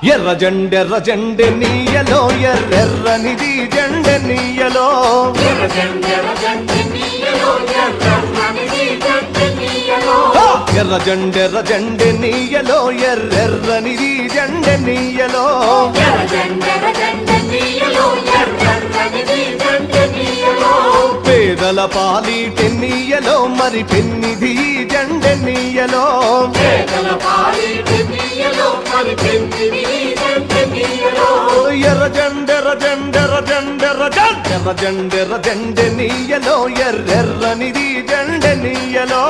ఎర్ర జెండె నీయలో ఎర్రెర్రనిది జెండె నీయలో ఎర్ర జెండె నీయలో ఎర్రెర్రనిది జెండె నీయలో పేదల పాలిటెన్నీయలో మరి పెన్నిధి జెండె నీయలో ఎర్ర జెండె నీయలో ఎర్రెర్రనిది జెండె నీయలో